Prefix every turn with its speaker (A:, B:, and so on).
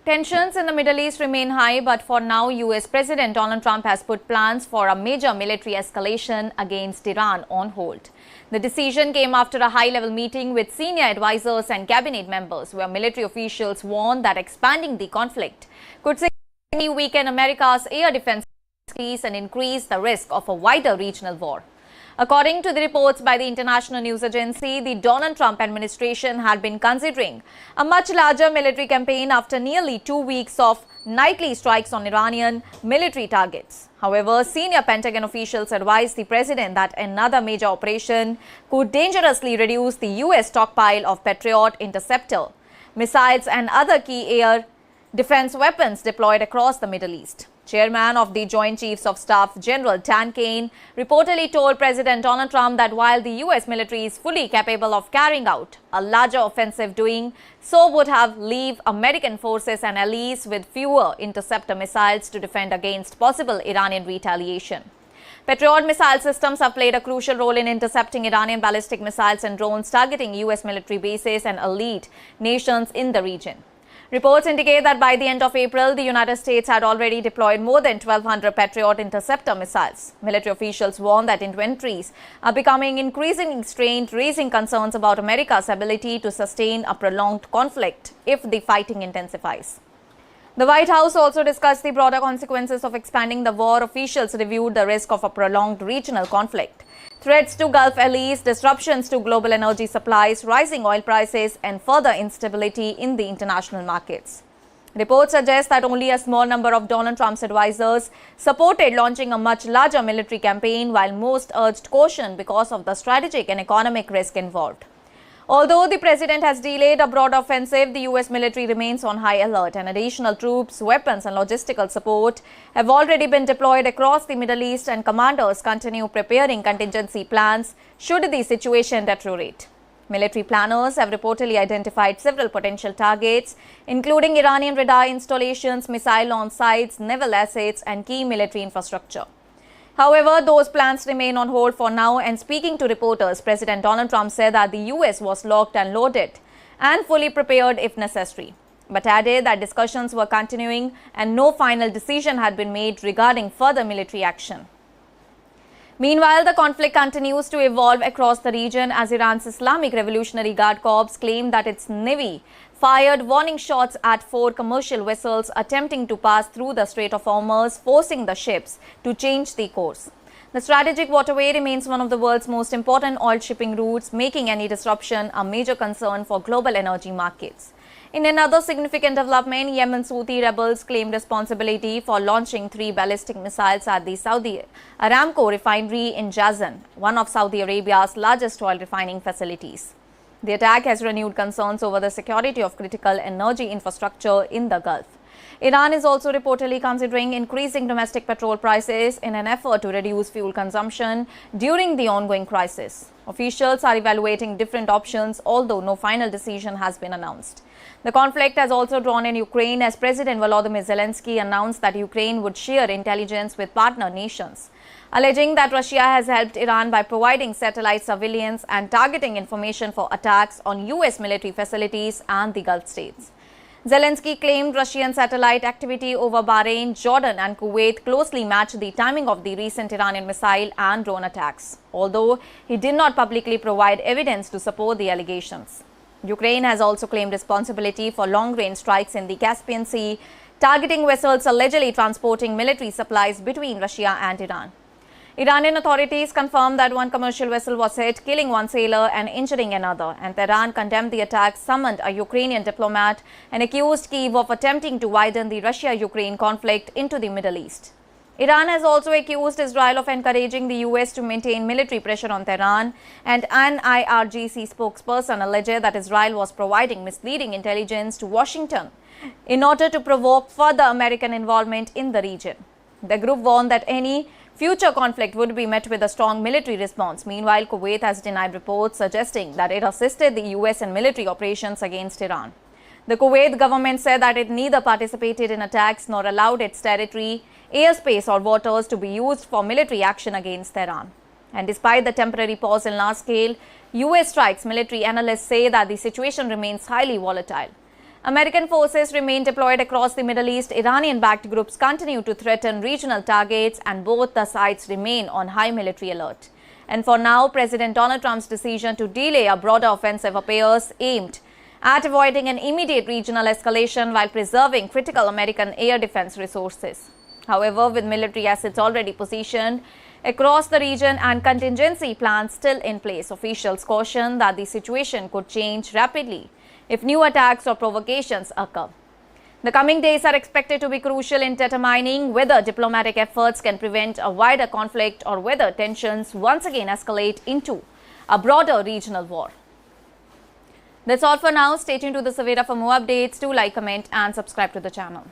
A: Tensions in the Middle East remain high, but for now, US President Donald Trump has put plans for a major military escalation against Iran on hold. The decision came after a high-level meeting with senior advisors and cabinet members, where military officials warned that expanding the conflict could significantly weaken America's air defense and increase the risk of a wider regional war. According to the reports by the international news agency, the Donald Trump administration had been considering a much larger military campaign after nearly 2 weeks of nightly strikes on Iranian military targets. However, senior Pentagon officials advised the president that another major operation could dangerously reduce the US stockpile of Patriot interceptor missiles and other key air defense weapons deployed across the Middle East. Chairman of the Joint Chiefs of Staff General Dan Kane reportedly told President Donald Trump that while the US military is fully capable of carrying out a larger offensive, doing so would have leave American forces and allies with fewer interceptor missiles to defend against possible Iranian retaliation. Patriot missile systems have played a crucial role in intercepting Iranian ballistic missiles and drones targeting US military bases and allied nations in the region. Reports indicate that by the end of April, the United States had already deployed more than 1,200 Patriot interceptor missiles. Military officials warn that inventories are becoming increasingly strained, raising concerns about America's ability to sustain a prolonged conflict if the fighting intensifies. The White House also discussed the broader consequences of expanding the war. Officials reviewed the risk of a prolonged regional conflict, threats to Gulf allies, disruptions to global energy supplies, rising oil prices, and further instability in the international markets. Reports suggest that only a small number of Donald Trump's advisors supported launching a much larger military campaign, while most urged caution because of the strategic and economic risk involved. Although the president has delayed a broad offensive, the US military remains on high alert, and additional troops, weapons and logistical support have already been deployed across the Middle East, and commanders continue preparing contingency plans should the situation deteriorate. Military planners have reportedly identified several potential targets, including Iranian radar installations, missile launch sites, naval assets and key military infrastructure. However, those plans remain on hold for now, and speaking to reporters, President Donald Trump said that the US was locked and loaded and fully prepared if necessary, but added that discussions were continuing and no final decision had been made regarding further military action. Meanwhile, the conflict continues to evolve across the region as Iran's Islamic Revolutionary Guard Corps claimed that its navy fired warning shots at 4 commercial vessels attempting to pass through the Strait of Hormuz, forcing the ships to change the course. The strategic waterway remains one of the world's most important oil shipping routes, making any disruption a major concern for global energy markets. In another significant development, Yemen's Houthi rebels claimed responsibility for launching 3 ballistic missiles at the Saudi Aramco refinery in Jazan, one of Saudi Arabia's largest oil refining facilities. The attack has renewed concerns over the security of critical energy infrastructure in the Gulf. Iran is also reportedly considering increasing domestic petrol prices in an effort to reduce fuel consumption during the ongoing crisis. Officials are evaluating different options, although no final decision has been announced. The conflict has also drawn in Ukraine as President Volodymyr Zelensky announced that Ukraine would share intelligence with partner nations, alleging that Russia has helped Iran by providing satellite surveillance and targeting information for attacks on US military facilities and the Gulf states. Zelensky claimed Russian satellite activity over Bahrain, Jordan and Kuwait closely matched the timing of the recent Iranian missile and drone attacks, although he did not publicly provide evidence to support the allegations. Ukraine has also claimed responsibility for long-range strikes in the Caspian Sea, targeting vessels allegedly transporting military supplies between Russia and Iran. Iranian authorities confirmed that 1 commercial vessel was hit, killing 1 sailor and injuring another, and Tehran condemned the attack, summoned a Ukrainian diplomat, and accused Kyiv of attempting to widen the Russia-Ukraine conflict into the Middle East. Iran has also accused Israel of encouraging the US to maintain military pressure on Tehran, and an IRGC spokesperson alleged that Israel was providing misleading intelligence to Washington in order to provoke further American involvement in the region. The group warned that any future conflict would be met with a strong military response. Meanwhile, Kuwait has denied reports suggesting that it assisted the US in military operations against Iran. The Kuwait government said that it neither participated in attacks nor allowed its territory, airspace or waters to be used for military action against Tehran. And despite the temporary pause in large-scale US strikes, military analysts say that the situation remains highly volatile. American forces remain deployed across the Middle East. Iranian-backed groups continue to threaten regional targets, and both the sides remain on high military alert. And for now, President Donald Trump's decision to delay a broader offensive appears aimed at avoiding an immediate regional escalation while preserving critical American air defense resources. However, with military assets already positioned across the region and contingency plans still in place, officials caution that the situation could change rapidly if new attacks or provocations occur. The coming days are expected to be crucial in determining whether diplomatic efforts can prevent a wider conflict or whether tensions once again escalate into a broader regional war. That's all for now. Stay tuned to the Savera for more updates. Do like, comment and subscribe to the channel.